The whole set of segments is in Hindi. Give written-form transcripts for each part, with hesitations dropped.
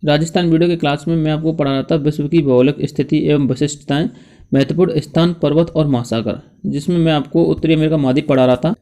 राजस्थान वीडियो की क्लास में मैं आपको पढ़ा रहा था विश्व की भौगोलिक स्थिति एवं विशिष्टताएं, महत्वपूर्ण स्थान, पर्वत और महासागर, जिसमें मैं आपको उत्तरी अमेरिका महाद्वीप पढ़ा रहा था।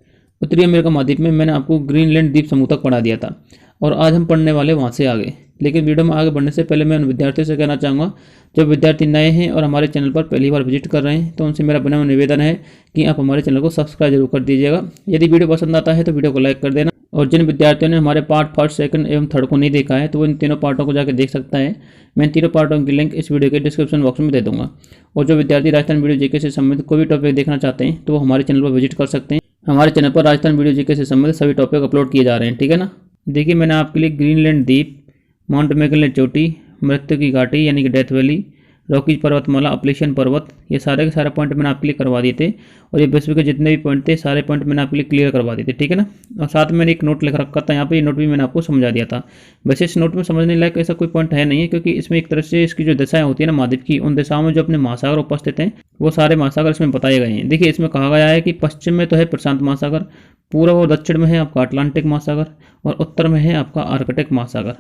उत्तरी अमेरिका महाद्वीप में मैंने आपको ग्रीनलैंड द्वीप समूह तक पढ़ा दिया था और आज हम पढ़ने वाले वहाँ से आगे। लेकिन वीडियो में आगे बढ़ने से पहले मैं उन विद्यार्थियों से कहना चाहूँगा जो विद्यार्थी नए हैं और हमारे चैनल पर पहली बार विजिट कर रहे हैं, तो उनसे मेरा बना हुआ निवेदन है कि आप हमारे चैनल को सब्सक्राइब जरूर कर दीजिएगा। यदि वीडियो पसंद आता है तो वीडियो को लाइक कर देना, और जिन विद्यार्थियों ने हमारे पार्ट फर्स्ट, सेकंड एवं थर्ड को नहीं देखा है तो वो इन तीनों पार्टों को जाकर देख सकता है। मैं इन तीनों पार्टों की लिंक इस वीडियो के डिस्क्रिप्शन बॉक्स में दे दूंगा। और जो विद्यार्थी राजस्थान वीडियो जीके से संबंधित कोई भी टॉपिक देखना चाहते हैं तो वो हमारे चैनल पर विजिट कर सकते हैं। हमारे चैनल पर राजस्थान वीडियो जीके से संबंधित सभी टॉपिक अपलोड किए जा रहे हैं, ठीक है ना। देखिए, मैंने आपके लिए ग्रीनलैंड द्वीप, माउंट मैककिनले चोटी, मृत्यु की घाटी यानी कि डेथ वैली, रॉकीज पर्वतमाला, अपलेशियन पर्वत, ये सारे के सारे पॉइंट मैंने आपके लिए करवा दिए थे। और ये विश्व के जितने भी पॉइंट थे सारे पॉइंट मैंने आपके लिए क्लियर करवा दिए थे, ठीक है ना। और साथ में मैंने एक नोट लिख रखा था यहाँ पे, ये नोट भी मैंने आपको समझा दिया था। वैसे इस नोट में समझने लायक ऐसा कोई पॉइंट है नहीं है, क्योंकि इसमें एक तरह से इसकी जो दिशाएं होती है ना महाद्वीप की, उन दिशाओं में जो अपने महासागर उपस्थित हैं वो सारे महासागर इसमें बताए गए हैं। देखिए, इसमें कहा गया है कि पश्चिम में तो है प्रशांत महासागर, पूर्व और दक्षिण में है आपका अटलांटिक महासागर, और उत्तर में है आपका आर्कटिक महासागर।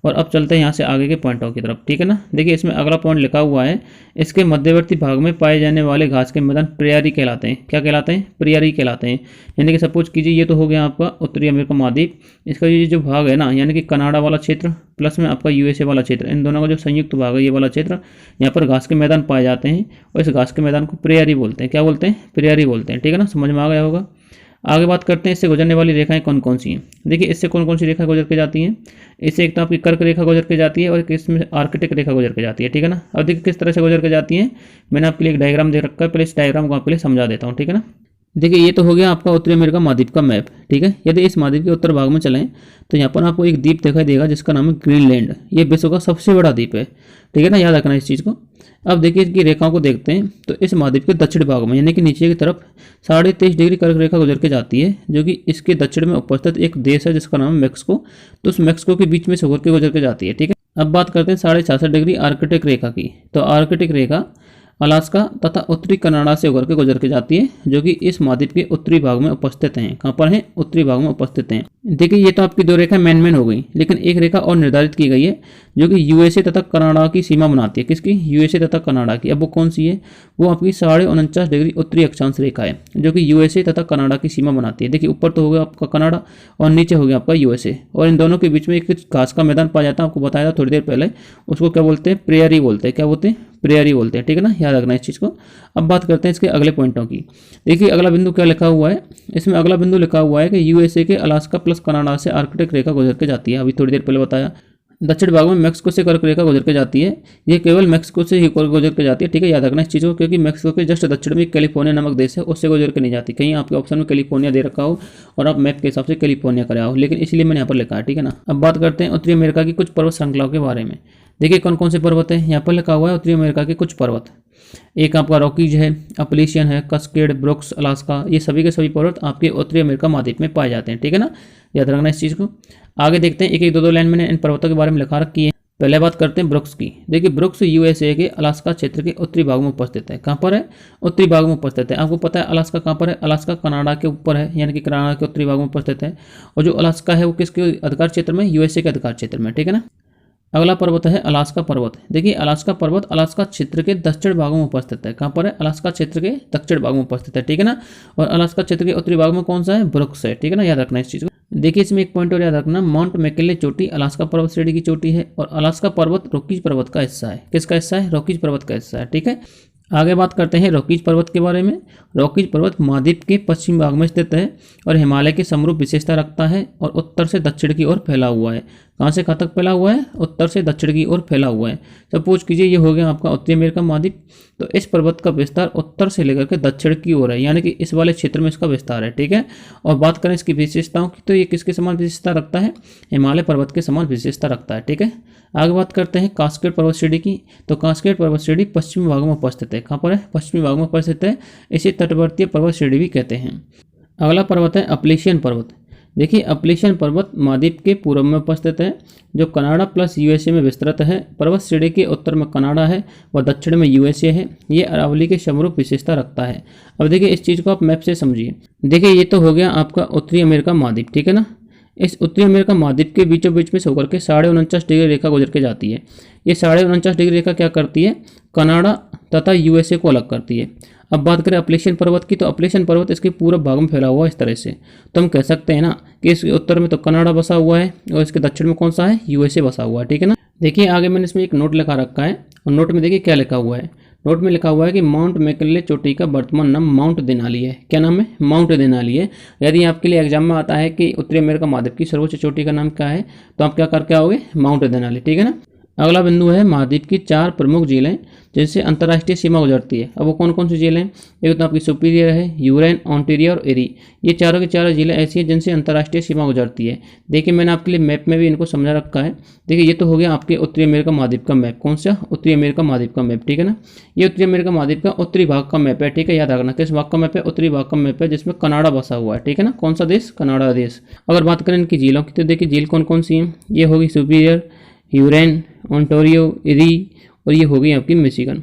और अब चलते हैं यहाँ से आगे के पॉइंटों की तरफ, ठीक है ना। देखिए, इसमें अगला पॉइंट लिखा हुआ है, इसके मध्यवर्ती भाग में पाए जाने वाले घास के मैदान प्रियरी कहलाते हैं। क्या कहलाते हैं? प्रियरी कहलाते हैं। यानी कि सपोज कीजिए ये तो हो गया आपका उत्तरी अमेरिका महाद्वीप, इसका ये जो भाग है ना, यानी कि कनाडा वाला क्षेत्र प्लस में आपका यूएसए वाला क्षेत्र, इन दोनों का जो संयुक्त भाग है ये वाला क्षेत्र, यहाँ पर घास के मैदान पाए जाते हैं और इस घास के मैदान को प्रियरी बोलते हैं। क्या बोलते हैं? प्रियरी बोलते हैं, ठीक है ना। समझ में आ गया होगा। आगे बात करते हैं इससे गुजरने वाली रेखाएं कौन कौन सी हैं। देखिए, इससे कौन कौन सी रेखा गुजर के जाती हैं। इससे एक तो आपकी कर्क रेखा गुजर के जाती है और एक इसमें आर्कटिक रेखा गुजर के जाती है, ठीक है ना। अब देखिए किस तरह से गुजर के जाती हैं, मैंने आपके लिए एक डायग्राम दे रखा है, पहले इस डायग्राम को आपके लिए समझा देता हूँ, ठीक है ना। देखिए, ये तो हो गया आपका उत्तरी अमेरिका महाद्वीप का मैप, ठीक है। यदि इस महाद्वीप के उत्तर भाग में चलें तो यहाँ पर आपको एक द्वीप दिखाई देगा जिसका नाम है ग्रीनलैंड। ये विश्व का सबसे बड़ा द्वीप है, ठीक है ना, याद रखना इस चीज़ को। अब देखिए इसकी रेखाओं को देखते हैं तो इस महाद्वीप के दक्षिण भाग में यानी कि नीचे की तरफ 23.5 डिग्री कर्क रेखा गुजर के जाती है, जो कि इसके दक्षिण में उपस्थित एक देश है जिसका नाम है मैक्सिको। तो उस मैक्सिको के बीच में से होकर के गुजर के जाती है, ठीक है। अब बात करते हैं 66.5 डिग्री आर्कटिक रेखा की। तो आर्कटिक रेखा अलास्का तथा उत्तरी कनाडा से होकर के गुजर के जाती है, जो कि इस महाद्वीप के उत्तरी भाग में उपस्थित हैं। कहाँ पर हैं? उत्तरी भाग में उपस्थित हैं। देखिए, ये तो आपकी दो रेखा मेन हो गई, लेकिन एक रेखा और निर्धारित की गई है जो कि यूएसए तथा कनाडा की सीमा बनाती है। किसकी? यूएसए तथा कनाडा की। अब वो कौन सी है? वो आपकी 49.5 डिग्री उत्तरी अक्षांश रेखा है, जो कि यूएसए तथा कनाडा की सीमा बनाती है। देखिए, ऊपर तो हो गया आपका कनाडा और नीचे हो गया आपका यूएसए, और इन दोनों के बीच में एक घास का मैदान पाया जाता है। आपको बताया था थोड़ी देर पहले, उसको क्या बोलते हैं? प्रियरी बोलते हैं। क्या बोलते हैं? प्रियरी बोलते हैं, ठीक है ना, याद रखना इस चीज़ को। अब बात करते हैं इसके अगले पॉइंटों की। देखिए, अगला बिंदु क्या लिखा हुआ है, इसमें अगला बिंदु लिखा हुआ है कि यूएसए के अलास्का प्लस कनाडा से आर्कटिक रेखा गुजर के जाती है। अभी थोड़ी देर पहले बताया। दक्षिण भाग में मैक्सिको से कर्क रेखा गुजर के जाती है। ये केवल मैक्सिको से ही गुजर के जाती है, ठीक है, याद रखना इस चीज़ को, क्योंकि मैक्सिको के जस्ट दक्षिण में कैलिफोर्निया नामक देश है, उससे गुजर के नहीं जाती। कहीं आपके ऑप्शन में कैलिफोर्निया दे रखा हो और आप मैप के हिसाब से कैलिफोर्निया कराया हो, लेकिन इसलिए मैंने यहाँ पर लिखा है, ठीक है ना। अब बात करते हैं उत्तरी अमेरिका की कुछ पर्वत श्रृंखलाओं के बारे में। देखिए, कौन कौन से पर्वत है यहाँ पर लिखा हुआ है। उत्तरी अमेरिका के कुछ पर्वत, एक आपका रॉकीज है, अपलेशियन है, कास्केड, ब्रुक्स, अलास्का, ये सभी के सभी पर्वत आपके उत्तरी अमेरिका महाद्वीप में पाए जाते हैं, ठीक है ना, याद रखना इस चीज़ को। आगे देखते हैं, एक एक दो लाइन मैंने इन पर्वतों के बारे में लिखा रखी है। पहले बात करते हैं ब्रुक्स की। देखिए, ब्रुक्स यूएसए के अलास्का क्षेत्र के उत्तरी भाग में उपस्थित है। कहाँ पर है? उत्तरी भाग में उपस्थित है। आपको पता है अलास्का कहाँ पर है? अलास्का कनाडा के ऊपर है, यानी कि कनाडा के उत्तरी भाग में उपस्थित है। और जो अलास्का है वो किसके अधिकार क्षेत्र में? यूएसए के अधिकार क्षेत्र में, ठीक है ना। अगला पर्वत है अलास्का पर्वत। देखिए, अलास्का पर्वत अलास्का क्षेत्र के दक्षिण भागों में उपस्थित है। कहाँ पर है? अलास्का क्षेत्र के दक्षिण भाग में उपस्थित है, ठीक है ना। और अलास्का क्षेत्र के उत्तरी भाग में कौन सा है? ब्रुक्स है, ठीक है ना, याद रखना इस चीज़ को। देखिए, इसमें एक पॉइंट और याद रखना, माउंट मैककिनले चोटी अलास्का पर्वत श्रेणी की चोटी है और अलास्का पर्वत रॉकीज पर्वत का हिस्सा है। किसका हिस्सा है? रॉकीज पर्वत का हिस्सा है, ठीक है। आगे बात करते हैं रॉकीज पर्वत के बारे में। रॉकीज पर्वत महाद्वीप के पश्चिम भाग में स्थित है और हिमालय के समरूप विशेषता रखता है और उत्तर से दक्षिण की ओर फैला हुआ है। कहाँ से कहाँ तक फैला हुआ है? उत्तर से दक्षिण की ओर फैला हुआ है। सपोज कीजिए ये हो गया आपका उत्तरी अमेरिका महाद्वीप, तो इस पर्वत का विस्तार उत्तर से लेकर के दक्षिण की ओर है, यानी कि इस वाले क्षेत्र में इसका विस्तार है, ठीक है। और बात करें इसकी विशेषताओं की, तो ये किसके समान विशेषता रखता है? हिमालय पर्वत के समान विशेषता रखता है, ठीक है। आगे बात करते हैं कास्केड पर्वत श्रेणी की। तो कास्केड पर्वत श्रेणी पश्चिमी भाग में उपस्थित है। कहाँ पर है? पश्चिमी भाग में उपस्थित है। इसे तटवर्तीय पर्वत श्रेणी भी कहते हैं। अगला पर्वत है अपलेशियन पर्वत। देखिए, अपलेशियन पर्वत महाद्वीप के पूर्व में उपस्थित है, जो कनाडा प्लस यूएसए में विस्तृत है। पर्वत श्रेणी के उत्तर में कनाडा है व दक्षिण में यूएसए है। ये अरावली के समरूप विशेषता रखता है। अब देखिए, इस चीज़ को आप मैप से समझिए। देखिए, ये तो हो गया आपका उत्तरी अमेरिका महाद्वीप, ठीक है ना। इस उत्तरी अमेरिका महाद्वीप के बीचों बीच में से होकर के 49.49 रेखा गुजर के जाती है। ये 49.49 रेखा क्या करती है, कनाडा तथा यूएसए को अलग करती है। अब बात करें अपलेशियन पर्वत की, तो अपलेशियन पर्वत इसके पूर्व भाग में फैला हुआ है इस तरह से। तो हम कह सकते हैं ना कि इसके उत्तर में तो कनाडा बसा हुआ है और इसके दक्षिण में कौन सा है, यूएसए बसा हुआ है, ठीक है ना। देखिए आगे मैंने इसमें एक नोट लिखा रखा है और नोट में देखिए क्या लिखा हुआ है। नोट में लिखा हुआ है कि माउंट मैकिनले चोटी का वर्तमान नाम माउंट देनाली है। क्या नाम है, माउंट देनाली है। यदि आपके लिए एग्जाम में आता है कि उत्तरी अमेरिका महाद्वीप की सर्वोच्च चोटी का नाम क्या है, तो आप क्या करके आओगे, माउंट देनाली, ठीक है ना। अगला बिंदु है महाद्वीप की 4 प्रमुख झीलें जिनसे अंतर्राष्ट्रीय सीमा गुजरती है। अब वो कौन कौन सी झीलें हैं, एक तो आपकी सुपीरियर है, यूरेन, ऑन्टेरियो और एरी। ये चारों की चारों झीलें ऐसी हैं जिनसे अंतर्राष्ट्रीय सीमा गुजरती है। देखिए मैंने आपके लिए मैप में भी इनको समझा रखा है। देखिए ये तो हो गया आपके उत्तरी अमेरिका महाद्वीप का मैप। कौन सा, उत्तरी अमेरिका महाद्वीप का मैप, ठीक है ना। ये उत्तरी अमेरिका महाद्वीप का उत्तरी भाग का मैप है, ठीक है। याद रखना किस भाग का मैप है, उत्तरी भाग का मैप है, जिसमें कनाडा बसा हुआ है, ठीक है ना। कौन सा देश, कनाडा देश। अगर बात करें इनकी झीलों की, तो देखिए झील कौन कौन सी हैं, ये होगी सुपीरियर, यूरेन, ओंटारियो, एरी और ये होगी आपकी मिशिगन।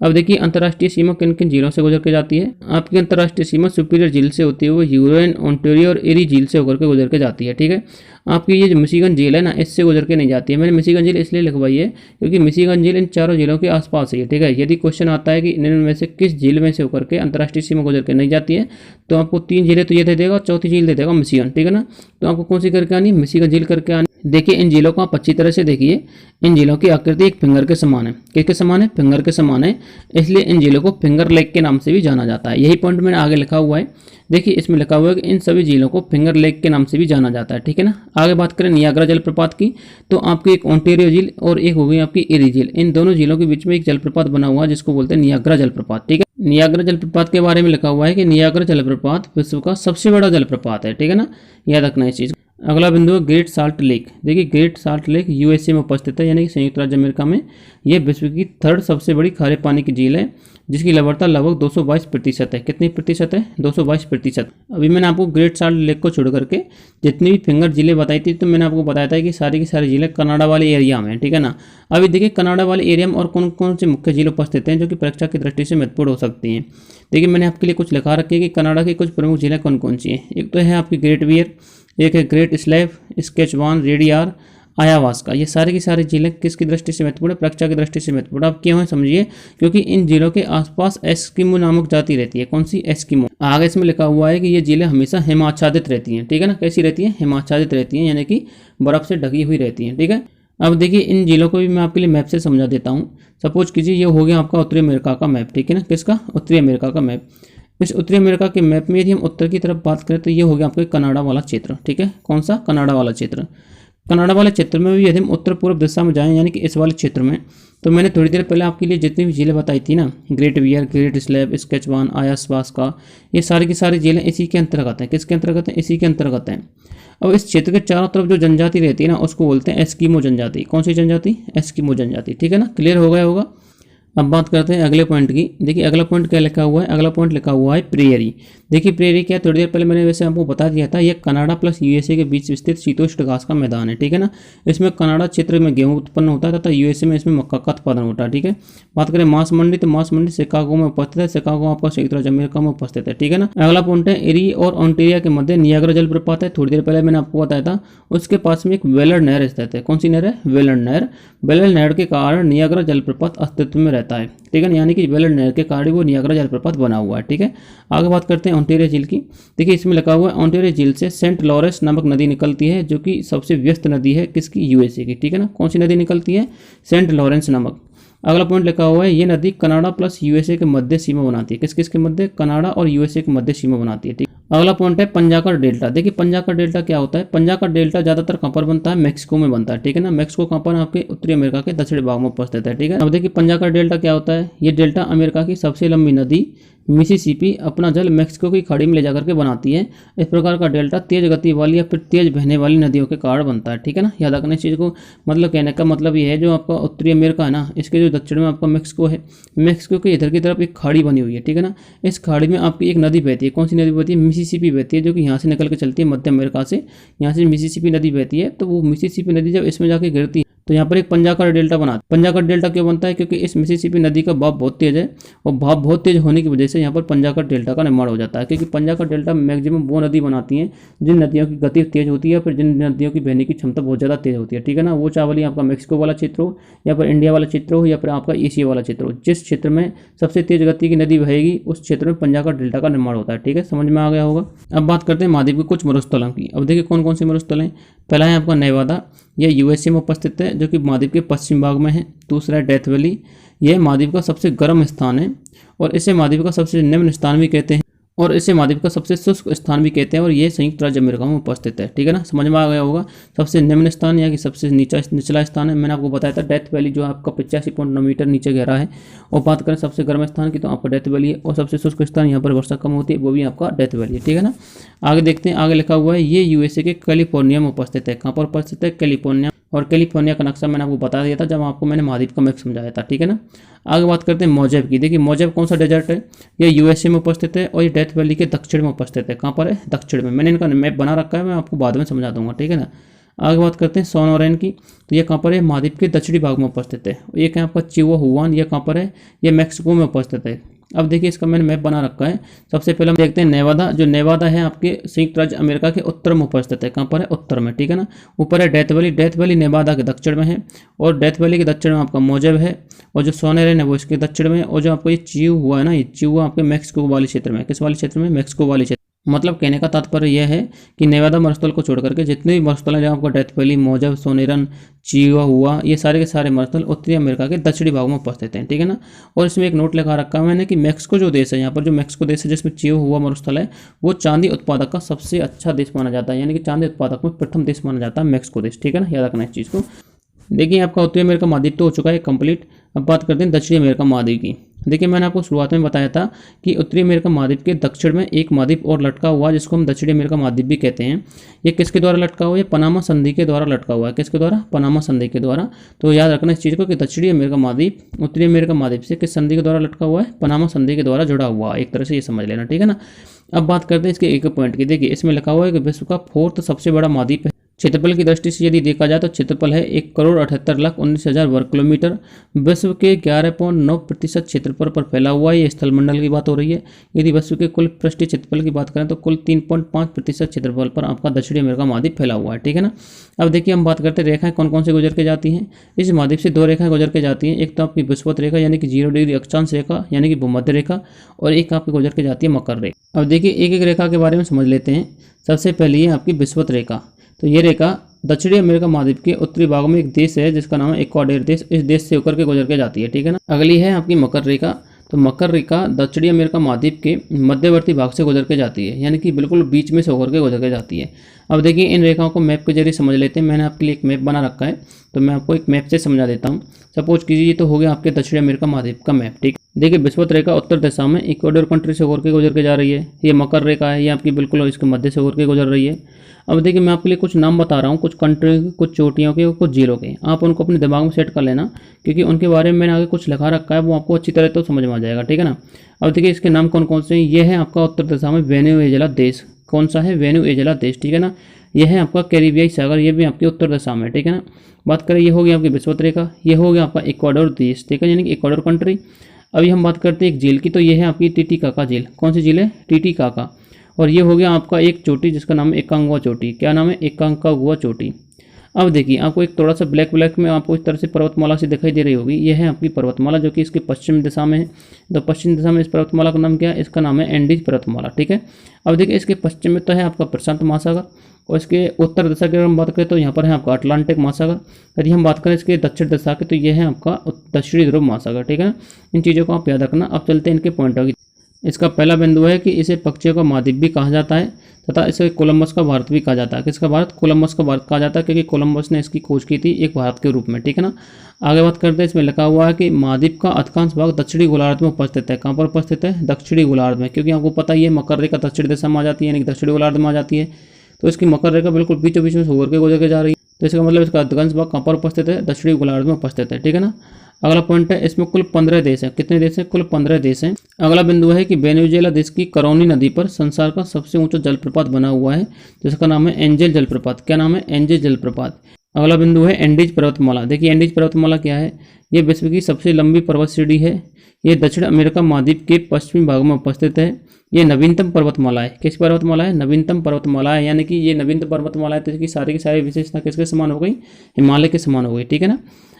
अब देखिए अंतर्राष्ट्रीय सीमा किन किन झीलों से गुजर के जाती है। आपकी अंतर्राष्ट्रीय सीमा सुपीरियर झील से होती हुई यूरेन, ओंटारियो और एरी झील से होकर के गुजर के जाती है, ठीक है। आपकी ये जो मिशिगन झील है ना, इससे गुजर के नहीं जाती है। मैंने मिशिगन झील इसलिए लिखवाई है क्योंकि मिशिगन झील इन चारों झीलों के आसपास है, ठीक है। यदि क्वेश्चन आता है कि इनमें से किस झील में से होकर के अंतर्राष्ट्रीय सीमा गुजर के नहीं जाती है, तो आपको 3 झीलें तो ये दे देगा और चौथी झील दे देगा मिशिगन, ठीक है ना। तो आपको कौन सी करके आनी है, मिशिगन झील करके आनी। देखिए इन झीलों को आप अच्छी तरह से देखिए। इन झीलों की आकृति एक फिंगर के समान है। किसके समान है, फिंगर के समान है, इसलिए इन झीलों को फिंगर लेक के नाम से भी जाना जाता है। यही पॉइंट मैंने आगे लिखा हुआ है। देखिए इसमें लिखा हुआ है कि इन सभी झीलों को फिंगर लेक के नाम से भी जाना जाता है, ठीक है ना। आगे बात करें नियाग्रा जलप्रपात की, तो आपकी एक ओंटारियो झील और एक हो गई आपकी एरी झील। इन दोनों झीलों के बीच में एक जलप्रपात बना हुआ है जिसको बोलते हैं नियाग्रा जलप्रपात, ठीक है। नियाग्रा जलप्रपात के बारे में लिखा हुआ है कि नियाग्रा जलप्रपात विश्व का सबसे बड़ा जलप्रपात है, ठीक है ना। याद रखना इस चीज। अगला बिंदु है ग्रेट साल्ट लेक। देखिए ग्रेट साल्ट लेक यूएसए में उपस्थित है, यानी कि संयुक्त राज्य अमेरिका में। यह विश्व की 3rd सबसे बड़ी खारे पानी की झील है, जिसकी लवणता लगभग 222% है। कितनी प्रतिशत है, 222%। अभी मैंने आपको ग्रेट साल्ट लेक को छोड़ करके जितनी भी फिंगर झीलें बताई थी, तो मैंने आपको बताया था कि सारी की सारी झीलें कनाडा वाले एरिया में है, ठीक है ना। अभी देखिए कनाडा वाले एरिया में और कौन कौन से मुख्य झील उपस्थित हैं जो कि परीक्षा की दृष्टि से महत्वपूर्ण हो सकती हैं। देखिए मैंने आपके लिए कुछ लिखा रखी है कि कनाडा की कुछ प्रमुख झीलें कौन कौन सी हैं। एक तो है आपकी ग्रेट बियर, एक है ग्रेट स्लैव, स्केचवान, रेडियार, आयावास्का। ये सारी की सारी झीलें किसकी दृष्टि से महत्वपूर्ण है, परीक्षा की दृष्टि से महत्वपूर्ण। आप क्यों है समझिए, क्योंकि इन झीलों के आसपास एस्किमो नामक जाति रहती है। कौन सी, एस्किमो। आगे इसमें लिखा हुआ है कि ये झीलें हमेशा हिमाच्छादित रहती हैं, ठीक है ना। कैसी रहती हैं, हिमाच्छादित रहती हैं, यानी कि बर्फ से ढकी हुई रहती हैं, ठीक है। अब देखिए इन झीलों को भी मैं आपके लिए मैप से समझा देता हूँ। सपोज कीजिए ये हो गया आपका उत्तरी अमेरिका का मैप, ठीक है ना। किसका, उत्तरी अमेरिका का मैप। इस उत्तरी अमेरिका के मैप में यदि हम उत्तर की तरफ बात करें तो ये हो गया आपका कनाडा वाला क्षेत्र, ठीक है। कौन सा, कनाडा वाला क्षेत्र। कनाडा वाले क्षेत्र में भी यदि हम उत्तर पूर्व दिशा में जाएं, यानी कि इस वाले क्षेत्र में, तो मैंने थोड़ी देर पहले आपके लिए जितनी भी झीलें बताई थी ना, ग्रेट बियर, ग्रेट स्लैब, स्केचवान, आयावास्का, ये सारी की सारी झीलें इसी के अंतर्गत हैं। किसके अंतर्गत हैं, इसी के अंतर्गत हैं। अब इस क्षेत्र के चारों तरफ जो जनजाति रहती है ना, उसको बोलते हैं एस्किमो जनजाति। कौन सी जनजाति, एस्किमो जनजाति, ठीक है ना। क्लियर हो गया होगा। अब बात करते हैं अगले पॉइंट की। देखिए अगला पॉइंट क्या लिखा हुआ है, अगला पॉइंट लिखा हुआ है प्रेयरी। देखिए प्रेयरी क्या, थोड़ी देर पहले मैंने वैसे आपको बता दिया था, यह कनाडा प्लस यूएसए के बीच स्थित शीतोष्ण घास का मैदान है, ठीक है ना। इसमें कनाडा क्षेत्र में गेहूं उत्पन्न होता है तथा यूएसए में इसमें मक्का का उत्पादन होता है, ठीक है। बात करें मांस मंडी, तो मांस मंडी शिकागो में उपस्थित है। शिकागो आपका संयुक्त राज्य अमेरिका में उपस्थित है, ठीक है ना। अगला पॉइंट है एरी और ऑन्टेरियो के मध्य नियाग्रा जलप्रपात है। थोड़ी देर पहले मैंने आपको बताया था। उसके पास में एक वेलर नहर स्थित है। कौन सी नहर है, वेलर नहर। वेलर नहर के कारण नियाग्रा जलप्रपात अस्तित्व में रहता है, ठीक है, यानी कि वेलर नहर के कारण वो नियाग्रा जलप्रपात बना हुआ है, ठीक है। आगे बात करते हैं ओंटारियो झील की। देखिए इसमें लिखा हुआ है ओंटारियो झील से सेंट लॉरेंस नामक नदी निकलती है, जो कि सबसे व्यस्त नदी है किसकी, यूएसए की, ठीक है ना। कौन सी नदी निकलती है, सेंट लॉरेंस नामक। अगला पॉइंट लिखा हुआ है ये नदी कनाडा प्लस यूएसए के मध्य सीमा बनाती है। किस किस के मध्य, कनाडा और यूएसए के मध्य सीमा बनाती है, ठीक। अगला पॉइंट है पंजाकर डेल्टा। देखिए पंजाकर डेल्टा क्या होता है, पंजाकर डेल्टा ज्यादातर कहां पर बनता है, मैक्सिको में बनता है, ठीक है ना। मैक्सिको कहां पर, आपके उत्तरी अमेरिका के दक्षिणी भाग में उपस्थित है, ठीक है। अब देखिए पंजाकर डेल्टा क्या होता है, ये डेल्टा अमेरिका की सबसे लंबी नदी मिसिसिपी अपना जल मैक्सिको की खाड़ी में ले जाकर के बनाती है। इस प्रकार का डेल्टा तेज गति वाली या फिर तेज बहने वाली नदियों के कारण बनता है, ठीक है ना। याद रखना इस चीज़ को। मतलब कहने का मतलब ये है, जो आपका उत्तरी अमेरिका है ना, इसके जो दक्षिण में आपका मैक्सिको है, मैक्सिको के इधर की तरफ एक खाड़ी बनी हुई है, ठीक है ना। इस खाड़ी में आपकी एक नदी बहती है। कौन सी नदी बहती है, मिसिसिपी बहती है, जो कि यहाँ से निकल के चलती है मध्य अमेरिका से। यहाँ से मिसिसिपी नदी बहती है, तो वो मिसिसिपी नदी जब इसमें जाके गिरती है तो यहाँ पर एक पंजाकर डेल्टा बना। पंजाकर डेल्टा क्यों बनता है? क्योंकि इस मिसिसिपी नदी का बहाव बहुत तेज है और बहाव बहुत तेज होने की वजह से यहाँ पर पंजाकर डेल्टा का निर्माण हो जाता है। क्योंकि पंजाकर डेल्टा मैक्सिमम वो नदी बनाती हैं जिन नदियों की गति तेज होती है, फिर जिन नदियों की बहने की क्षमता बहुत ज़्यादा तेज होती है, ठीक है ना। वो चावल आपका मेक्सिको वाला क्षेत्र हो या फिर इंडिया वाला क्षेत्र हो या फिर आपका एशिया वाला क्षेत्र हो, जिस क्षेत्र में सबसे तेज गति की नदी बहेगी उस क्षेत्र में पंजाकर डेल्टा का निर्माण होता है, ठीक है, समझ में आ गया होगा। अब बात करते हैं महाद्वीप के कुछ मरुस्थलों की। अब देखिए कौन कौन से मरुस्थल हैं। पहला है आपका नेवादा, यह यूएसए में उपस्थित है जो कि महाद्वीप के पश्चिम भाग में है। दूसरा है डेथ वैली, यह महाद्वीप का सबसे गर्म स्थान है और इसे महाद्वीप का सबसे निम्न स्थान भी कहते हैं और इसे महाद्वीप का सबसे शुष्क स्थान भी कहते हैं और ये संयुक्त राज्य अमेरिका में उपस्थित है, ठीक है ना, समझ में आ गया होगा। सबसे निम्न स्थान या कि सबसे निचला स्थान है, मैंने आपको बताया था डेथ वैली जो आपका 85.9 मीटर नीचे गहरा है। और बात करें सबसे गर्म स्थान की तो आपका डेथ वैली है और सबसे शुष्क स्थान यहाँ पर वर्षा कम होती है वो भी आपका डेथ वैली है, ठीक है ना। आगे देखते हैं, आगे लिखा हुआ है ये यूएसए के कैलिफोर्निया में उपस्थित है। कहाँ पर उपस्थित है? कैलिफोर्निया। और कैलिफोर्निया का नक्शा मैंने आपको बता दिया था जब आपको मैंने महाद्वीप का मैप समझाया था, ठीक है ना। आगे बात करते हैं मोजेब की। देखिए मोजेब कौन सा डेजर्ट है? ये यूएसए में उपस्थित है और ये डेथ वैली के दक्षिण में उपस्थित है। कहाँ पर है? दक्षिण में। मैंने इनका मैप बना रखा है, मैं आपको बाद में समझा दूंगा, ठीक है ना। आगे बात करते हैं सोनोरेन की। तो ये कहाँ पर है? महाद्वीप के दक्षिणी भाग में उपस्थित है। ये क्या आपका चिहुआहुआन, ये कहाँ पर है? ये मैक्सिको में उपस्थित है। अब देखिए इसका मैंने मैप बना रखा है। सबसे पहले हम देखते हैं नेवादा। जो नेवादा है आपके संयुक्त राज्य अमेरिका के उत्तर में उपस्थित है। कहाँ पर है? उत्तर में, ठीक है ना। ऊपर है Death Valley, Death Valley Nevada के दक्षिण में है और डेथ वैली के दक्षिण में आपका मोजेब है और जो सोनेरेन है वो इसके दक्षिण में है और जो आपको ये चिहुआ है ना, ये चिहुआ आपके मैक्सिको वाले क्षेत्र में। किस वाले क्षेत्र में? मैक्सिको वाले क्षेत्र। मतलब कहने का तात्पर्य यह है कि नेवादा मरुस्थल को छोड़ करके जितने भी मरुस्थल हैं जो आपको डेथ वैली, मोजेब, सोनेरन, चिहुआहुआ, ये सारे के सारे मरुस्थल उत्तरी अमेरिका के दक्षिणी भाग में उपस्थित हैं, ठीक है ना। और इसमें एक नोट लिखा रखा है मैंने कि मैक्सिको जो देश है, यहाँ पर जो मैक्सिको देश है जिसमें चिहुआहुआ मरुस्थल है वो चांदी उत्पादक का सबसे अच्छा देश माना जाता है, यानी कि चांदी उत्पादक में प्रथम देश माना जाता है मैक्सिको देश, ठीक है ना, याद रखना इस चीज़ को। देखिए आपका उत्तरी अमेरिका महाद्वीप तो हो चुका है कंप्लीट। अब बात करते हैं दक्षिणी अमेरिका महाद्वीप की। देखिए मैंने आपको शुरुआत में बताया था कि उत्तरी अमेरिका महाद्वीप के दक्षिण में एक महाद्वीप और लटका हुआ है जिसको हम दक्षिणी अमेरिका महाद्वीप भी कहते हैं। ये किसके द्वारा लटका हुआ है? पनामा संधि के द्वारा लटका हुआ है। किसके द्वारा? पनामा संधि के द्वारा। तो याद रखना इस चीज़ को कि दक्षिणी अमेरिका महाद्वीप उत्तरी अमेरिका महाद्वीप से किस संधि के द्वारा लटका हुआ है? पनामा संधि के द्वारा जुड़ा हुआ है, एक तरह से ये समझ लेना, ठीक है ना। अब बात करते हैं इसके एक पॉइंट की। देखिए इसमें लिखा हुआ है कि विश्व का 4th सबसे बड़ा महाद्वीप है। क्षेत्रफल की दृष्टि से यदि देखा जाए तो क्षेत्रफल है 1,78,19,000 वर्ग किलोमीटर। विश्व के 11.9% क्षेत्रफल पर फैला हुआ है। ये स्थलमंडल की बात हो रही है। यदि विश्व के कुल पृष्ठीय क्षेत्रफल की बात करें तो कुल 3.5% क्षेत्रफल पर आपका दक्षिणी अमेरिका महाद्वीप फैला हुआ है, ठीक है ना। अब देखिए हम बात करते हैं रेखाएं कौन कौन से गुजर के जाती हैं। इस महाद्वीप से 2 रेखाएं गुजर के जाती हैं। एक तो आपकी विषुवत रेखा यानी कि 0 डिग्री अक्षांश रेखा यानी कि भूमध्य रेखा और एक आपकी गुजर के जाती है मकर रेखा। अब देखिए एक एक रेखा के बारे में समझ लेते हैं। सबसे पहली है आपकी विषुवत रेखा। तो ये रेखा दक्षिणी अमेरिका महाद्वीप के उत्तरी भाग में एक देश है जिसका नाम है इक्वाडोर देश। इस देश से होकर के गुजर के जाती है, ठीक है ना। अगली है आपकी मकर रेखा। तो मकर रेखा दक्षिणी अमेरिका महाद्वीप के मध्यवर्ती भाग से गुजर के जाती है, यानी कि बिल्कुल बीच में से होकर के गुजर के जाती है। अब देखिए इन रेखाओं को मैप के जरिए समझ लेते हैं। मैंने आपके लिए एक मैप बना रखा है तो मैं आपको एक मैप से समझा देता हूँ। सपोज कीजिए ये तो हो गया आपके दक्षिणी अमेरिका महाद्वीप का मैप, ठीक। देखिए विषुवत रेखा उत्तर दिशा में इक्वाडोर कंट्री से होकर के गुजर के जा रही है। ये मकर रेखा है, ये आपकी बिल्कुल इसके मध्य से होकर के गुजर रही है। अब देखिए मैं आपके लिए कुछ नाम बता रहा हूँ, कुछ कंट्री के, कुछ चोटियों के और कुछ जिलों के। आप उनको अपने दिमाग में सेट कर लेना क्योंकि उनके बारे में मैंने आगे कुछ लिखा रखा है, वो आपको अच्छी तरह तो समझ में आ जाएगा, ठीक है ना। अब देखिए इसके नाम कौन कौन से हैं। ये है आपका उत्तर दिशा में वेनेजुएला देश। कौन सा है? वेनेजुएला देश, ठीक है ना। यह है आपका कैरिबियाई सागर, ये भी आपके उत्तर दिशा में, ठीक है ना। बात करें ये हो गया आपकी विषुवत रेखा। ये हो गया आपका इक्वाडोर देश, ठीक है, यानी कि इक्वाडोर कंट्री। अभी हम बात करते हैं एक झील की। तो ये है आपकी टिटिकाका झील। कौन सी झील है? टिटिकाका। और ये हो गया आपका एक चोटी जिसका नाम है एकांगुआ चोटी। क्या नाम है? एकांकागुआ चोटी। अब देखिए आपको एक थोड़ा सा ब्लैक में आपको इस तरह से पर्वतमाला से दिखाई दे रही होगी। यह है आपकी पर्वतमाला जो कि इसके पश्चिम दिशा में है। तो पश्चिम दिशा में इस पर्वतमाला का नाम क्या है? इसका नाम है एंडीज पर्वतमाला, ठीक है। अब देखिए इसके पश्चिम में तो है आपका प्रशांत महासागर और इसके उत्तर दिशा की अगर हम बात करें तो यहाँ पर है आपका अटलांटिक महासागर। यदि हम बात करें इसके दक्षिण दिशा की तो यह है आपका दक्षिणी ध्रुव महासागर, ठीक है ना। इन चीज़ों को आप याद रखना। अब चलते हैं इनके पॉइंटों की। इसका पहला बिंदु है कि इसे पक्षियों का महाद्वीप भी कहा जाता है तथा इसे कोलंबस का भारत भी कहा जाता है। किसका भारत? कोलंबस का भारत कहा जाता है क्योंकि कोलंबस ने इसकी खोज की थी एक भारत के रूप में, ठीक है ना। आगे बात करते हैं, इसमें लिखा हुआ है कि महाद्वीप का अधिकांश भाग दक्षिणी गोलार्ध में उपस्थित है। कहाँ पर उपस्थित है? दक्षिणी गोलार्ध में, क्योंकि आपको पता ही है मकर रेखा दक्षिण दिशा में आ जाती है, यानी कि दक्षिणी गोलार्ध में आ जाती है। तो इसकी मकर रेखा बिल्कुल बीचों बीच में होकर के गुजर के जा रही है। तो इसका मतलब इसका अधिकांश भाग कहाँ पर उपस्थित है? दक्षिणी गोलार्ध में उपस्थित है, ठीक है ना। अगला पॉइंट है, इसमें कुल 15 देश हैं। कितने देश हैं? कुल 15 देश हैं। अगला बिंदु है कि वेनेजुएला देश की करौनी नदी पर संसार का सबसे ऊंचा जलप्रपात बना हुआ है जिसका नाम है एंजेल जलप्रपात। क्या नाम है? एंजेल जलप्रपात। अगला बिंदु है एंडीज पर्वतमाला। देखिए एंडीज पर्वतमाला क्या है, ये विश्व की सबसे लंबी पर्वत श्रेणी है। ये दक्षिण अमेरिका महाद्वीप के पश्चिमी भाग में उपस्थित है। ये नवीनतम पर्वतमाला है। किस पर्वतमाला है? नवीनतम पर्वतमाला है, यानी कि ये नवीनतम पर्वतमाला है तो इसकी सारी की सारी विशेषता किसके समान हो गई? हिमालय के समान हो गई, ठीक है ना।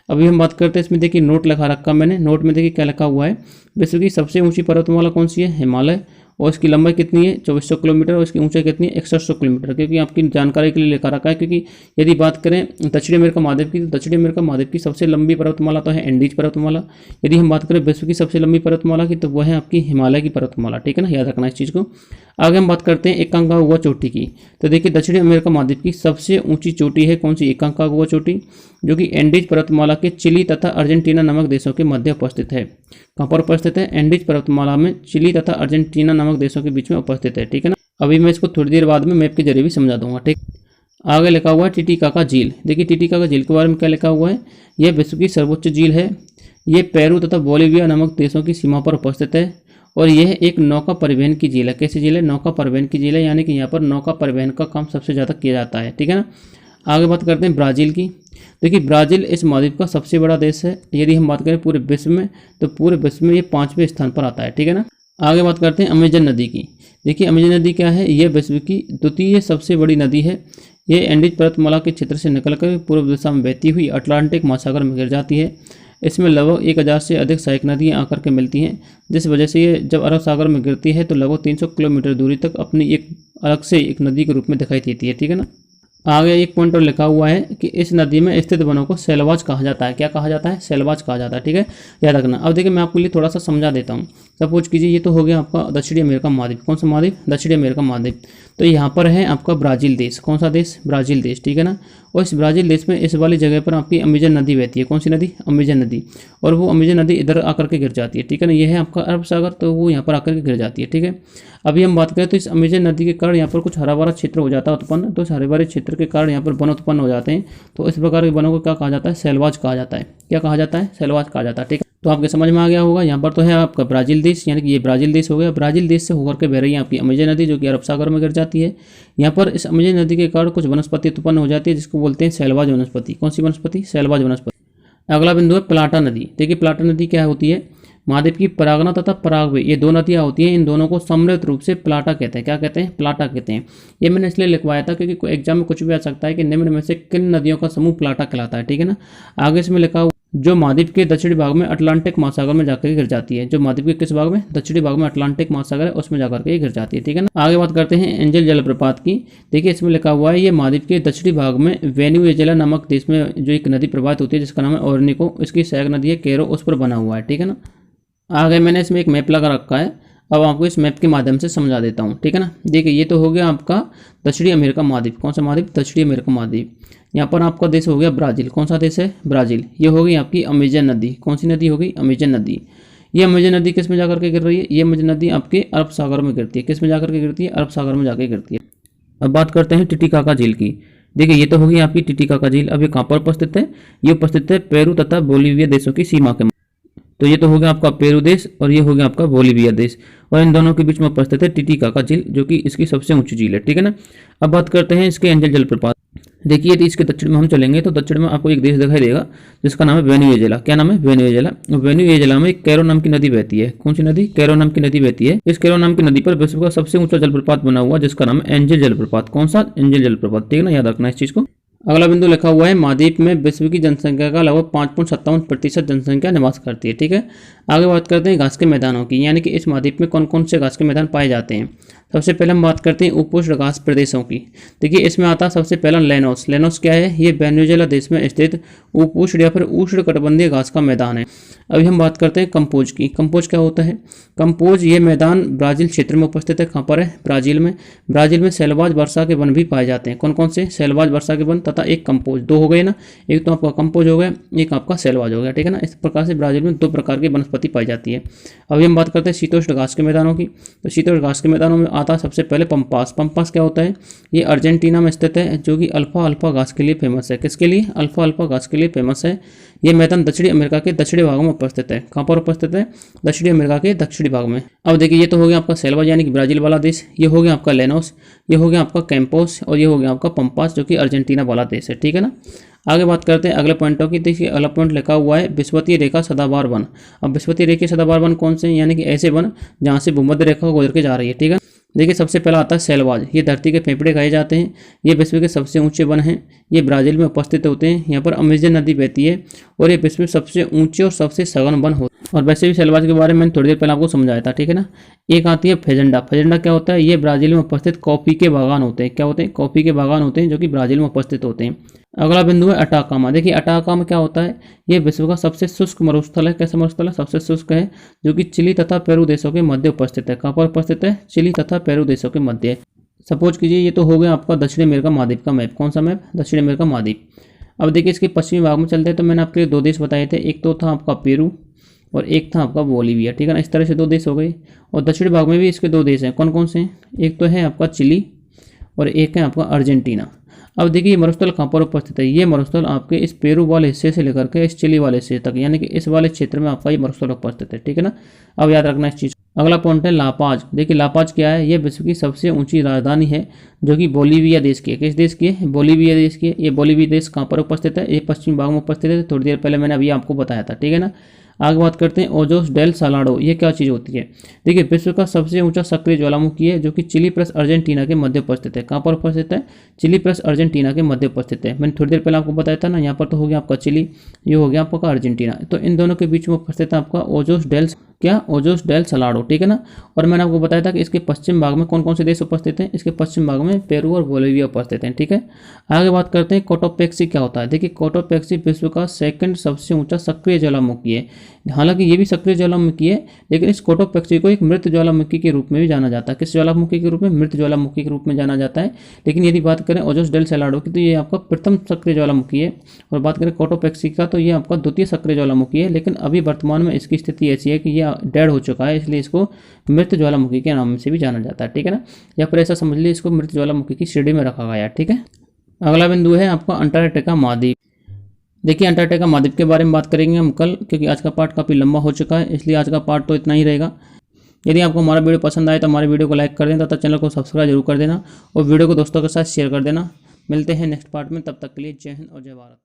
अभी हम बात करते हैं इसमें, देखिए नोट लिखा रखा मैंने, नोट में देखिए क्या लिखा हुआ है, विश्व की सबसे ऊंची पर्वतमाला कौन सी है? हिमालय। और इसकी लंबाई कितनी है? 2400 किलोमीटर। और इसकी ऊंचाई कितनी है? 6100 किलोमीटर। क्योंकि आपकी जानकारी के लिए लिखा रखा है, क्योंकि यदि बात करें दक्षिण अमेरिका महाद्वीप की, तो दक्षिण अमेरिका महाद्वीप की सबसे लंबी पर्वतमाला तो है एंडीज पर्वतमाला। यदि हम बात करें विश्व की सबसे लंबी पर्वतमाला की, तो वह है आपकी हिमालय की पर्वतमाला, ठीक है ना, याद रखना इस चीज़ को। आगे हम बात करते हैं एकांकागुआ चोटी की। तो देखिए दक्षिण अमेरिका महाद्वीप की सबसे ऊंची चोटी है कौन सी? एकांकागुआ चोटी, जो कि एंडीज पर्वतमाला के चिली तथा अर्जेंटीना नामक देशों के मध्य उपस्थित है। कहाँ पर उपस्थित है? एंडीज पर्वतमाला में चिली तथा अर्जेंटीना नामक देशों के बीच में उपस्थित है, ठीक है ना। अभी मैं इसको थोड़ी देर बाद में मैप के जरिए भी समझा दूंगा, ठीक। आगे लिखा हुआ है टिटिकाका झील। देखिए टिटिकाका झील के बारे में क्या लिखा हुआ है, यह विश्व की सर्वोच्च झील है। ये पेरू तथा बोलिविया नामक देशों की सीमा पर उपस्थित है और यह एक नौका परिवहन की झील है। कैसी झील है? नौका परिवहन की झील है, यानी कि यहाँ पर नौका परिवहन का काम सबसे ज़्यादा किया जाता है, ठीक है ना। आगे बात करते हैं ब्राज़ील की। देखिए ब्राज़ील इस महाद्वीप का सबसे बड़ा देश है। यदि हम बात करें पूरे विश्व में, तो पूरे विश्व में ये 5वें स्थान पर आता है, ठीक है ना। आगे बात करते हैं अमेजन नदी की। देखिए अमेजन नदी क्या है? यह विश्व की द्वितीय सबसे बड़ी नदी है। ये एंडीज पर्वतमाला के क्षेत्र से निकलकर पूर्व दिशा में बहती हुई अटलांटिक महासागर में गिर जाती है। इसमें लगभग 1000 से अधिक सहायक नदियाँ आकर के मिलती हैं, जिस वजह से ये जब अरब सागर में गिरती है तो लगभग 300 किलोमीटर दूरी तक अपनी एक अलग से एक नदी के रूप में दिखाई देती है, ठीक है ना। आगे एक पॉइंट और लिखा हुआ है कि इस नदी में स्थित वनों को सैलवाज कहा जाता है। क्या कहा जाता है? सैलवाज कहा जाता है, ठीक है, याद रखना। अब देखिए मैं आपके लिए थोड़ा सा समझा देता हूँ। सपोज कीजिए ये तो हो गया आपका दक्षिणी अमेरिका महाद्वीप। कौन सा महाद्वीप? दक्षिणी अमेरिका महाद्वीप। तो यहाँ पर है आपका ब्राज़ील देश। कौन सा देश? ब्राज़ील देश, ठीक है ना। और इस ब्राज़ील देश में इस वाली जगह पर आपकी अमेजन नदी बहती है। कौन सी नदी? अमेजन नदी। और वो अमेजन नदी इधर आकर के गिर जाती है, ठीक है ना। ये है आपका अरब सागर, तो वो यहाँ पर आकर के गिर जाती है, ठीक है। अभी हम बात करें तो इस अमेजन नदी के कारण यहाँ पर कुछ हरा भरा क्षेत्र हो जाता है उत्पन्न। तो इस हरे भरे क्षेत्र के कारण यहाँ पर वन उत्पन्न हो जाते हैं। तो इस प्रकार के वनों को क्या कहा जाता है? सैलवाज कहा जाता है। क्या कहा जाता है? सैलवाज कहा जाता है, ठीक है। तो आपके समझ में आ गया होगा। यहाँ पर तो है आपका ब्राज़ील देश, यानी कि ये ब्राज़ील देश हो गया। ब्राज़ील देश से होकर के बह रही है आपकी अमेजन नदी, जो कि अरब सागर में गिर जाती है। यहाँ पर इस अमेजन नदी के कारण कुछ वनस्पति उत्पन्न हो जाती है, जिसको बोलते हैं सैलवाज वनस्पति। कौन सी वनस्पति? सैलवाज वनस्पति। अगला बिंदु है प्लाटा नदी। देखिए प्लाटा नदी क्या होती है? महाद्वीप की परागना तथा परागवे, ये दो नदियाँ होती हैं। इन दोनों को सम्मिलित रूप से प्लाटा कहते हैं। क्या कहते हैं? प्लाटा कहते हैं। ये मैंने इसलिए लिखवाया था क्योंकि एग्जाम में कुछ भी आ सकता है कि निम्न में से किन नदियों का समूह प्लाटा कहलाता है, ठीक है ना। आगे इसमें लिखा हुआ जो महाद्वीप के दक्षिणी भाग में अटलांटिक महासागर में जाकर गिर जाती है। जो महाद्वीप के किस भाग में? दक्षिणी भाग में अटलांटिक महासागर है, उसमें जाकर के गिर जाती है, ठीक है ना। आगे बात करते हैं एंजल जलप्रपात की। देखिए इसमें लिखा हुआ है ये महाद्वीप के दक्षिणी भाग में वेनेजुएला नामक देश में जो एक नदी प्रवाहित होती है, जिसका नाम है ओरनिको। इसकी सहायक नदी है कैरो, उस पर बना हुआ है, ठीक है ना। आगे मैंने इसमें एक मैप लगा रखा है, अब आपको इस मैप के माध्यम से समझा देता हूँ, ठीक है ना। देखिए ये तो हो गया आपका दक्षिणी अमेरिका महाद्वीप। कौन सा महाद्वीप? दक्षिणी अमेरिका महाद्वीप। यहाँ पर आपका देश हो गया ब्राज़ील। कौन सा देश है? ब्राज़ील। ये हो गई आपकी अमेजन नदी। कौन सी नदी हो गई? अमेजन नदी। ये अमेजन नदी किस में जाकर के गिर रही है? ये अमेजन नदी आपके अरब सागर में गिरती है। किस में जाकर के गिरती है? अरब सागर में जाकर गिरती है। अब बात करते हैं टिटिकाका झील की। देखिए ये तो होगी आपकी टिटिकाका झील। अब ये कहाँ पर उपस्थित है? ये उपस्थित है पेरू तथा बोलिविया देशों की सीमा के। तो ये तो हो गया आपका पेरू देश और ये हो गया आपका बोलिविया देश, और इन दोनों के बीच में उपस्थित है टिटिकाका झील, जो कि इसकी सबसे ऊंची झील है, ठीक है ना। अब बात करते हैं इसके एंजल जलप्रपात। देखिए यदि इसके दक्षिण में हम चलेंगे तो दक्षिण में आपको एक देश दिखाई देगा जिसका नाम है वेनेजुएला। क्या नाम है? वेनेजुएला। वेनेजुएला में एक कैरो नाम की नदी बहती है। कौन सी नदी? कैरो नाम की नदी बहती है। इस कैरो नाम की नदी पर विश्व का सबसे ऊंचा जलप्रपात बना हुआ, जिसका नाम है एंजल जलप्रपात। कौन सा? एंजल जलप्रपात, ठीक है ना, याद रखना इस चीज को। अगला बिंदु लिखा हुआ है महाद्वीप में विश्व की जनसंख्या का लगभग 5.57% जनसंख्या निवास करती है, ठीक है। आगे बात करते हैं घास के मैदानों की, यानी कि इस महाद्वीप में कौन कौन से घास के मैदान पाए जाते हैं। सबसे पहले हम बात करते हैं उपोष्ण घास प्रदेशों की। देखिए इसमें आता है सबसे पहला लेनोस। लेनोस क्या है? ये वेनेजुएला देश में स्थित उपोष्ण या फिर उष्णकटिबंधीय घास का मैदान है। अभी हम बात करते हैं कंपोज की। कंपोज क्या होता है? कंपोज ये मैदान ब्राज़ील क्षेत्र में उपस्थित है। कहाँ पर है? ब्राज़ील में। ब्राज़ील में सैलवाज वर्षा के वन भी पाए जाते हैं। कौन कौन से? सैलवाज वर्षा के वन तथा एक कंपोज। दो हो गए ना, एक तो आपका कंपोज हो गया, एक आपका सैलवाज हो गया, ठीक है ना। इस प्रकार से ब्राज़ील में दो प्रकार की वनस्पति पाई जाती है। अभी हम बात करते हैं शीतोष्ण घास के मैदानों की। तो शीतोष्ण घास के मैदानों में आता है सबसे पहले पंपास। पंपास क्या होता है? ये अर्जेंटीना में स्थित है, जो कि अल्फा अल्फा घास के लिए फेमस है। किसके लिए? अल्फा अल्फा घास के लिए फेमस है। ये मैदान दक्षिणी अमेरिका के दक्षिणी भाग में उपस्थित है। कहाँ पर उपस्थित है? दक्षिणी अमेरिका के दक्षिणी भाग में। अब देखिए ये तो हो गया आपका सैलवाज यानी कि ब्राज़ील वाला देश, ये हो गया आपका लेनोस, ये हो गया आपका कैंपोस और ये हो गया आपका पंपास, जो कि अर्जेंटीना वाला वाला देश है, ठीक है ना। आगे बात करते हैं अगले पॉइंटों की। देखिए अगला पॉइंट लिखा हुआ है विषुवतीय रेखा सदाबहार वन। अब विषुवतीय रेखा सदाबहार वन कौन से हैं, यानी कि ऐसे वन जहाँ से भूमध्य रेखा गुजर के जा रही है, ठीक है। देखिए सबसे पहला आता है सैलवाज। ये धरती के फेफड़े कहे जाते हैं। ये विश्व के सबसे ऊंचे वन हैं। ये ब्राज़ील में उपस्थित होते हैं। यहाँ पर अमेजन नदी बहती है और ये विश्व में सबसे ऊंचे और सबसे सघन वन होते हैं। और वैसे भी सैलवाज के बारे में मैंने थोड़ी देर पहले आपको समझाया था, ठीक है ना। एक आती है फेजेंडा। फेजेंडा क्या होता है, ये ब्राज़ील में उपस्थित कॉफ़ी के बागान होते हैं। क्या होते हैं, कॉफ़ी के बागान होते हैं जो कि ब्राज़ील में उपस्थित होते हैं। अगला बिंदु है अटाकामा। देखिए अटाकामा क्या होता है, ये विश्व का सबसे शुष्क मरुस्थल है। कैसा मरुस्थल है, सबसे शुष्क है, जो कि चिली तथा पेरू देशों के मध्य उपस्थित है। कहाँ पर उपस्थित है, चिली तथा पेरू देशों के मध्य। सपोज कीजिए ये तो हो गया आपका दक्षिण अमेरिका महाद्वीप का मैप। कौन सा मैप, दक्षिण अमेरिका महाद्वीप। अब देखिए इसके पश्चिमी भाग में चलते हैं तो मैंने आपके लिए 2 देश बताए थे। एक तो था आपका पेरू और एक था आपका बोलीविया, ठीक है ना। इस तरह से 2 देश हो गए। और दक्षिण भाग में भी इसके 2 देश हैं। कौन कौन से हैं, एक तो है आपका चिली और एक है आपका अर्जेंटीना। अब देखिए ये मरुस्थल कहाँ पर उपस्थित है, ये मरुस्थल आपके इस पेरू वाले हिस्से से लेकर के इस चिली वाले हिस्से तक, यानी कि इस वाले क्षेत्र में आपका ये मरुस्थल उपस्थित है, ठीक है ना। अब याद रखना इस चीज़। अगला पॉइंट है लापाज। देखिए लापाज क्या है, ये विश्व की सबसे ऊंची राजधानी है, जो कि बोलीविया देश की है। किस देश की है, बोलीविया देश की है। ये बोलीविया देश कहाँ पर उपस्थित है, ये पश्चिमी भाग में उपस्थित है। थोड़ी देर पहले मैंने अभी आपको बताया था, ठीक है ना। आगे बात करते हैं ओजोस डेल सालाडो। ये क्या चीज़ होती है, देखिए विश्व का सबसे ऊंचा सक्रिय ज्वालामुखी है, जो कि चिली प्लस अर्जेंटीना के मध्य उपस्थित है। कहाँ पर उपस्थित है, चिली प्लस अर्जेंटीना के मध्य उपस्थित है। मैंने थोड़ी देर पहले आपको बताया था ना, यहाँ पर तो हो गया आपका चिली, ये हो गया आपका अर्जेंटीना। तो इन दोनों के बीच में उपस्थित है आपका ओजोस डेल क्या, ओजोस डेल सालाडो, ठीक है ना। और मैंने आपको बताया था कि इसके पश्चिम भाग में कौन कौन से देश उपस्थित हैं, इसके पश्चिम भाग में पेरू और बोलीविया उपस्थित हैं, ठीक है। आगे बात करते हैं कोटोपेक्सी क्या होता है। देखिए कोटोपेक्सी विश्व का सेकंड सबसे ऊंचा सक्रिय ज्वालामुखी है। हालांकि ये भी सक्रिय ज्वालामुखी है, लेकिन इस कोटोपेक्सी को एक मृत ज्वालामुखी के रूप में भी जाना जाता है। किस ज्वालामुखी के रूप में, मृत ज्वालामुखी के रूप में जाना जाता है। लेकिन यदि बात करें ओजोस डेल सालाडो की तो ये आपका प्रथम सक्रिय ज्वालामुखी है, और बात करें कोटोपेक्सी का तो ये आपका द्वितीय सक्रिय ज्वालामुखी है। लेकिन अभी वर्तमान में इसकी स्थिति ऐसी है कि ये डेड हो चुका है, इसलिए इसको मृत ज्वालामुखी के नाम से भी जाना जाता है, ठीक है ना। या फिर ऐसा समझ लीजिए इसको मृत ज्वालामुखी की श्रेणी में रखा गया है, ठीक है। अगला बिंदु है आपका अंटार्कटिका महाद्वीप। देखिए अंटार्कटिका महाद्वीप के बारे में बात करेंगे हम कल, क्योंकि आज का पार्ट काफ़ी लंबा हो चुका है, इसलिए आज का पार्ट तो इतना ही रहेगा। यदि आपको हमारा वीडियो पसंद आए तो हमारे वीडियो को लाइक कर देना तथा चैनल को सब्सक्राइब जरूर कर देना और वीडियो को दोस्तों के साथ शेयर कर देना। मिलते हैं नेक्स्ट पार्ट में, तब तक के लिए जय हिंद और जय भारत।